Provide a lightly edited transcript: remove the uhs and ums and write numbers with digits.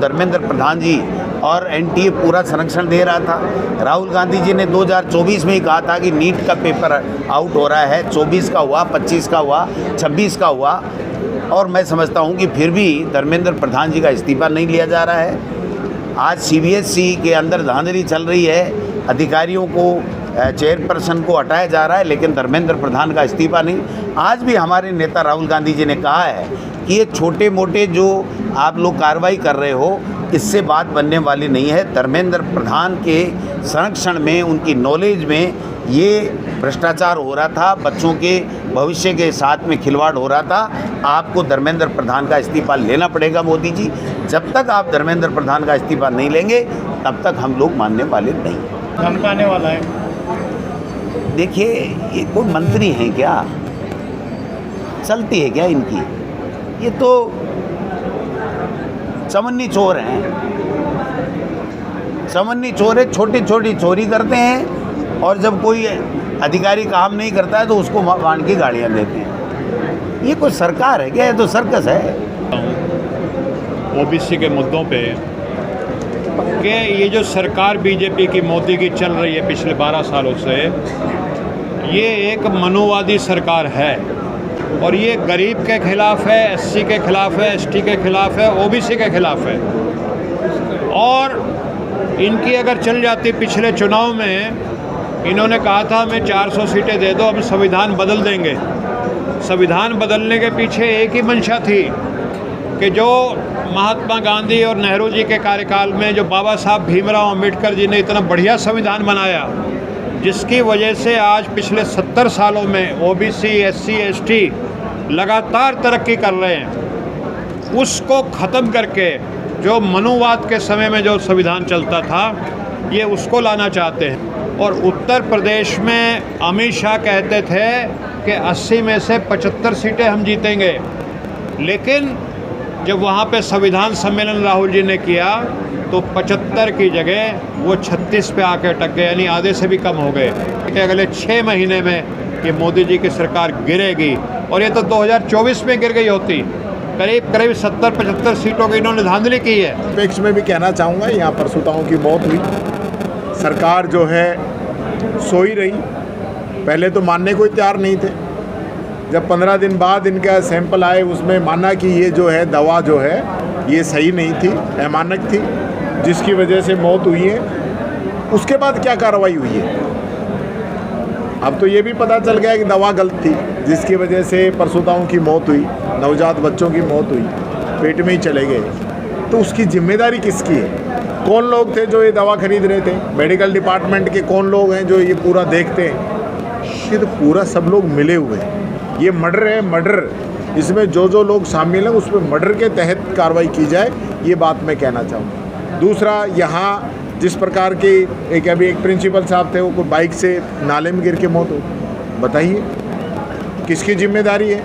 धर्मेंद्र प्रधान जी और एनटीए पूरा संरक्षण दे रहा था। राहुल गांधी जी ने 2024 में ही कहा था कि नीट का पेपर आउट हो रहा है, 24 का हुआ, 25 का हुआ, 26 का हुआ, और मैं समझता हूं कि फिर भी धर्मेंद्र प्रधान जी का इस्तीफा नहीं लिया जा रहा है। आज सीबीएसई के अंदर धांधली चल रही है, अधिकारियों को, चेयरपर्सन को हटाया जा रहा है, लेकिन धर्मेंद्र प्रधान का इस्तीफा नहीं। आज भी हमारे नेता राहुल गांधी जी ने कहा है कि ये छोटे मोटे जो आप लोग कार्रवाई कर रहे हो, इससे बात बनने वाली नहीं है। धर्मेंद्र प्रधान के संरक्षण में, उनकी नॉलेज में ये भ्रष्टाचार हो रहा था, बच्चों के भविष्य के साथ में खिलवाड़ हो रहा था। आपको धर्मेंद्र प्रधान का इस्तीफा लेना पड़ेगा मोदी जी। जब तक आप धर्मेंद्र प्रधान का इस्तीफा नहीं लेंगे, तब तक हम लोग मानने वाले नहीं हैं। धन आने वाला है। देखिए, ये कोई मंत्री हैं क्या? चलती है क्या इनकी? ये तो चमन्नी चोर हैं, चमन्नी चोर है, छोटी छोटी चोरी करते हैं, और जब कोई अधिकारी काम नहीं करता है तो उसको बांध के गाड़ियाँ देते हैं। ये कोई सरकार है क्या? ये तो सर्कस है। ओबीसी के मुद्दों पे कि ये जो सरकार बीजेपी की, मोदी की चल रही है पिछले 12 सालों से, ये एक मनुवादी सरकार है, और ये गरीब के खिलाफ है, एससी के खिलाफ है, एसटी के खिलाफ है, ओबीसी के खिलाफ है। और इनकी अगर चल जाती, पिछले चुनाव में इन्होंने कहा था हमें 400 सीटें दे दो, हम संविधान बदल देंगे। संविधान बदलने के पीछे एक ही मंशा थी कि जो महात्मा गांधी और नेहरू जी के कार्यकाल में जो बाबा साहब भीमराव अंबेडकर जी ने इतना बढ़िया संविधान बनाया, जिसकी वजह से आज पिछले 70 सालों में ओबीसी, एससी, एसटी लगातार तरक्की कर रहे हैं, उसको ख़त्म करके जो मनुवाद के समय में जो संविधान चलता था, ये उसको लाना चाहते हैं। और उत्तर प्रदेश में अमित शाह कहते थे कि 80 में से 75 सीटें हम जीतेंगे, लेकिन जब वहाँ पे संविधान सम्मेलन राहुल जी ने किया तो 75 की जगह वो 36 पे आके अटक गए, यानी आधे से भी कम हो गए। अगले 6 महीने में ये मोदी जी की सरकार गिरेगी, और ये तो 2024 में गिर गई होती। करीब करीब 70-75 सीटों की इन्होंने धांधली की है। अपेक्ष में भी कहना चाहूँगा, यहाँ पर श्रोताओं की मौत हुई, सरकार जो है सोई रही। पहले तो मानने को तैयार नहीं थे, जब 15 दिन बाद इनका सैंपल आए, उसमें माना कि ये जो है दवा जो है ये सही नहीं थी, अमानक थी, जिसकी वजह से मौत हुई है। उसके बाद क्या कार्रवाई हुई है? अब तो ये भी पता चल गया कि दवा गलत थी, जिसकी वजह से परसोताओं की मौत हुई, नवजात बच्चों की मौत हुई, पेट में ही चले गए। तो उसकी जिम्मेदारी किसकी है? कौन लोग थे जो ये दवा खरीद रहे थे? मेडिकल डिपार्टमेंट के कौन लोग हैं जो ये पूरा देखते हैं? सिर्फ पूरा सब लोग मिले हुए हैं। ये मर्डर है, मर्डर। इसमें जो जो लोग शामिल हैं उसमें मर्डर के तहत कार्रवाई की जाए, ये बात मैं कहना चाहूँगा। दूसरा, यहाँ जिस प्रकार के अभी एक प्रिंसिपल साहब थे, वो बाइक से नाले में गिर के मौत हो, बताइए किसकी जिम्मेदारी है?